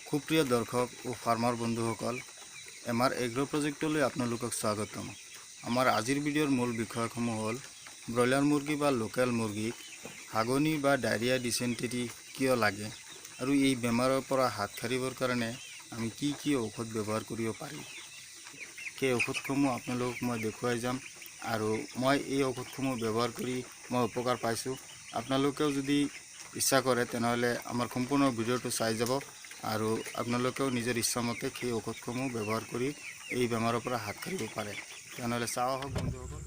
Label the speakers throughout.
Speaker 1: সুপ্ৰিয় দৰ্শক ও ফাৰ্মাৰ বন্ধুসকল, এমাৰ এগ্ৰ প্ৰজেক্টলৈ আপোনালোকক স্বাগতম। আমাৰ আজিৰ ভিডিঅ'ৰ মূল বিষয়সমূহ হ'ল ব্ৰইলাৰ মুৰ্গী বা লোকেল মুৰ্গীক হাগনি বা ডায়েৰিয়া ডিচেণ্টেৰি কিয় লাগে আৰু এই বেমাৰৰ পৰা হাত সাৰিবৰ কাৰণে আমি কি ঔষধ ব্যৱহাৰ কৰিব পাৰি, সেই ঔষধসমূহ আপোনালোকক মই দেখুৱাই যাম আৰু মই এই ঔষধসমূহ ব্যৱহাৰ কৰি মই উপকাৰ পাইছোঁ। আপোনালোকেও যদি ইচ্ছা কৰে তেনেহ'লে আমাৰ সম্পূৰ্ণ ভিডিঅ'টো চাই যাব আৰু আপোনালোকেও নিজৰ ইচ্ছামতে সেই ঔষধসমূহ ব্যৱহাৰ কৰি এই বেমাৰৰ পৰা হাত সাৰিব পাৰে। তেনেহ'লে চাওঁ আহক বন্ধুসকল।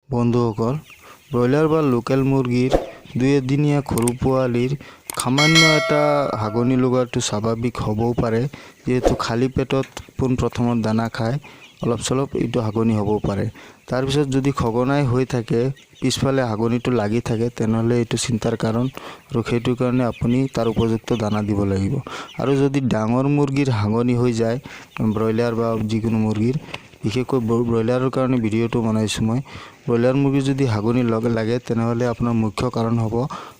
Speaker 1: বন্ধুসকল, ব্ৰইলাৰ বা লোকেল মুৰ্গীৰ 2 এদিনীয়া সৰু পোৱালিৰ সামান্য এটা হাগনি লগাটো স্বাভাৱিক হ'বও পাৰে, যেহেতু খালী পেটত পোনপ্ৰথমত দানা খায় অলপ চলপ এইটো হাগনি হ'ব পাৰে। তাৰপিছত যদি সঘনাই হৈ থাকে, পিছফালে হাগনিটো লাগি থাকে, তেনেহ'লে এইটো চিন্তাৰ কাৰণ আৰু সেইটোৰ কাৰণে আপুনি তাৰ উপযুক্ত দানা দিব লাগিব। আৰু যদি ডাঙৰ মুৰ্গীৰ হাগনি হৈ যায়, ব্ৰইলাৰ বা যিকোনো মুৰ্গীৰ, বিশেষকৈ ব্ৰইলাৰৰ কাৰণে ভিডিঅ'টো বনাইছোঁ মই। ব্ৰইলাৰ মুৰ্গী যদি হাগনি লাগে তেনেহ'লে আপোনাৰ মুখ্য কাৰণ হ'ব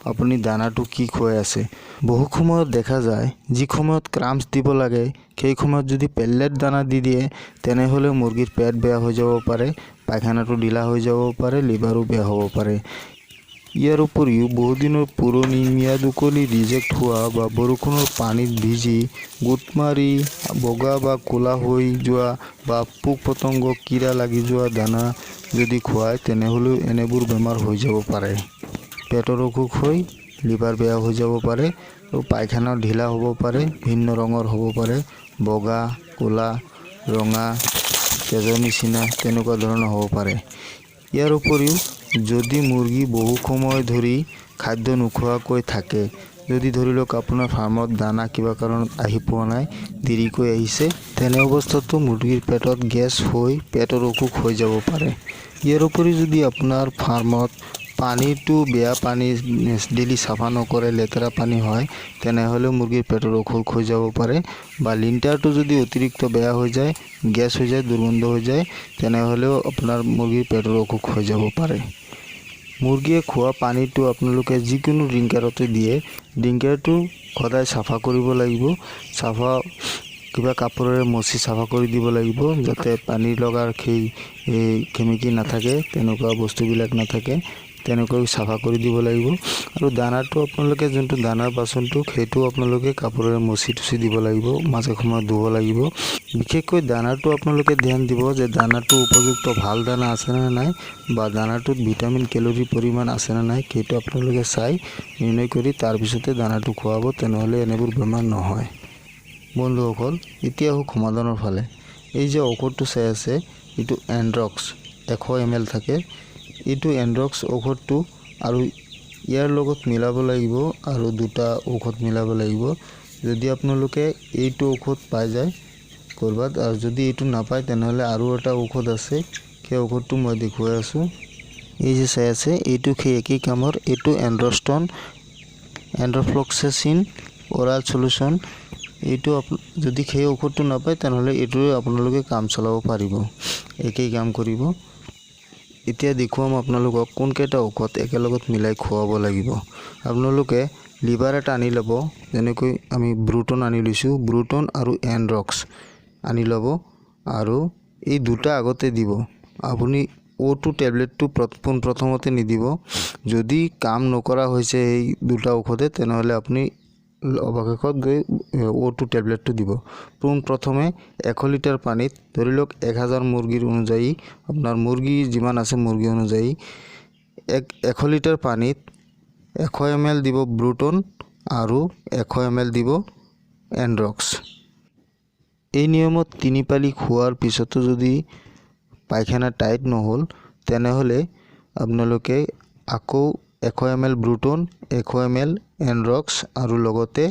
Speaker 1: আপুনি দানাটো কি খুৱাই আছে। বহু সময়ত দেখা যায় যি সময়ত ক্ৰাম্পছ দিব লাগে সেই সময়ত যদি পেলেট দানা দি দিয়ে তেনেহ'লে মুৰ্গীৰ পেট বেয়া হৈ যাব পাৰে, পায়খানাটো ঢিলা হৈ যাব পাৰে, লিভাৰো বেয়া হ'ব পাৰে। ইয়াৰ উপৰিও বহুদিনৰ পুৰণি ম্যাদ উকলি ৰিজেক্ট হোৱা বা বৰষুণৰ পানীত ভিজি গোট মাৰি বগা বা ক'লা হৈ যোৱা বা পোক পতংগ কীৰা লাগি যোৱা দানা যদি খুৱায় তেনেহ'লেও এনেবোৰ বেমাৰ হৈ যাব পাৰে। পেটৰ অসুখ হৈ লিভাৰ বেয়া হৈ যাব পাৰে আৰু পায়খানা ঢিলা হ'ব পাৰে, ভিন্ন ৰঙৰ হ'ব পাৰে, বগা, ক'লা, ৰঙা, তেজৰ নিচিনা তেনেকুৱা ধৰণৰ হ'ব পাৰে। ইয়াৰ উপৰিও যদি মুৰ্গী বহু সময় ধৰি খাদ্য নোখোৱাকৈ থাকে, যদি ধৰি লওক আপোনাৰ ফাৰ্মত দানা কিবা কাৰণত আহি পোৱা নাই, দেৰিকৈ আহিছে, তেনে অৱস্থাতো মুৰ্গীৰ পেটত গেছ হৈ পেটৰ অসুখ হৈ যাব পাৰে। ইয়াৰ উপৰি যদি আপোনাৰ ফাৰ্মত পানীটো বেয়া পানী ডেইলি চাফা নকৰে, লেতেৰা পানী হয়, তেনেহ'লে মুৰ্গীৰ পেটৰ অসুখ হৈ যাব পাৰে। বা লিণ্টাৰটো যদি অতিৰিক্ত বেয়া হৈ যায়, গেছ হৈ যায়, দুৰ্গন্ধ হৈ যায়, তেনেহ'লেও আপোনাৰ মুৰ্গীৰ পেটৰ অসুখ হৈ যাব পাৰে। মুৰ্গীয়ে খোৱা পানীটো আপোনালোকে যিকোনো ড্ৰিংকাৰতে দিয়ে, ড্ৰিংকাৰটো সদায় চাফা কৰিব লাগিব। কিবা কাপোৰেৰে মচি চাফা কৰি দিব লাগিব, যাতে পানী লগাৰ সেই কেমিকি নাথাকে, তেনেকুৱা বস্তুবিলাক নাথাকে, তেনেকৈ চাফা কৰি দিব লাগিব। আৰু দানাটো আপোনালোকে যোনটো দানাৰ বাচনটো সেইটো আপোনালোকে কাপোৰেৰে মচি দিব লাগিব, মাজে সময়ে ধুব লাগিব। বিশেষকৈ দানাটো আপোনালোকে ধ্যান দিব যে দানাটো উপযুক্ত ভাল দানা আছেনে নাই বা দানাটোত ভিটামিন কেলৰিৰ পৰিমাণ আছেনে নাই, সেইটো আপোনালোকে চাই নিৰ্ণয় কৰি তাৰপিছতে দানাটো খুৱাব, তেনেহ'লে এনেবোৰ বেমাৰ নহয়। বন্ধুসকল, এতিয়া আহক সমাধানৰ ফালে। এই যে ঔষধটো চাই আছে, এইটো এণ্ড্ৰক্স 100 ml থাকে। এইটো এণ্ড্ৰক্স ঔষধটো আৰু ইয়াৰ লগত মিলাব লাগিব আৰু 2টা ঔষধ মিলাব লাগিব। যদি আপোনালোকে এইটো ঔষধ পাই যায় ক'ৰবাত, আৰু যদি এইটো নাপায় তেনেহ'লে আৰু এটা ঔষধ আছে, সেই ঔষধটো মই দেখুৱাই আছোঁ। এই যে চাই আছে, এইটো সেই একেই কামৰ, এইটো এণ্ড্ৰফ্লক্সাচিন অৰাল সলিউশ্যন। এইটো যদি সেই ঔষধটো নাপায় তেনেহ'লে এইটোৰে আপোনালোকে কাম চলাব পাৰিব, একেই কাম কৰিব। এতিয়া দেখুৱাম আপোনালোকক কোনকেইটা ঔষধ একেলগত মিলাই খুৱাব লাগিব। আপোনালোকে লিভাৰ এটা আনি ল'ব, যেনেকৈ আমি ব্ৰুটন আনি লৈছোঁ, ব্ৰুটন আৰু এণ্ড্ৰক্স আনি ল'ব আৰু এই 2টা আগতে দিব। আপুনি O2 টেবলেটটো প্ৰথমতে নিদিব। যদি কাম নকৰা হৈছে এই 2টা ঔষধে তেনেহ'লে আপুনি অৱশেষত গৈ O2 টেবলেটটো দিব। প্ৰথমে 100 লিটাৰ পানীত, ধৰি লওক 1000 মুৰ্গীৰ অনুযায়ী, আপোনাৰ মুৰ্গী যিমান আছে মুৰ্গী অনুযায়ী 100 লিটাৰ পানীত 100 ml দিব ব্ৰুটন আৰু 100 ml দিব এণ্ড্ৰক্স। এই নিয়মত 3 পালি খোৱাৰ পিছতো যদি পায়খানা টাইট নহ'ল, তেনেহ'লে আপোনালোকে আকৌ 100 ml ব্ৰুটন, 100 ml এণ্ড্ৰক্স আৰু লগতে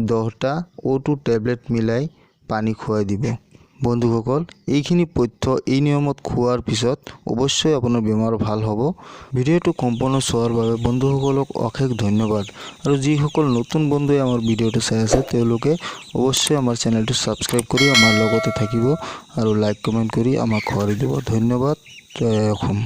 Speaker 1: 10টা O2 টেবলেট মিলাই পানী খুৱাই দিব। বন্ধুসকল এইখিনি পথ্য এই নিয়মত খোৱাৰ পিছত অৱশ্যই আপোনাৰ বেমাৰ ভাল হ'ব। ভিডিঅ'টো সম্পূৰ্ণ চোৱাৰ বাবে বন্ধুসকলক অশেষ ধন্যবাদ। আৰু যিসকল নতুন বন্ধুৱে আমাৰ ভিডিঅ'টো চাই আছে তেওঁলোকে অৱশ্যই আমাৰ চেনেলটো ছাবস্ক্ৰাইব কৰি আমাৰ লগতে থাকিব আৰু লাইক কমেণ্ট কৰি আমাক সহায় দিব। ধন্যবাদ। জয় অসম।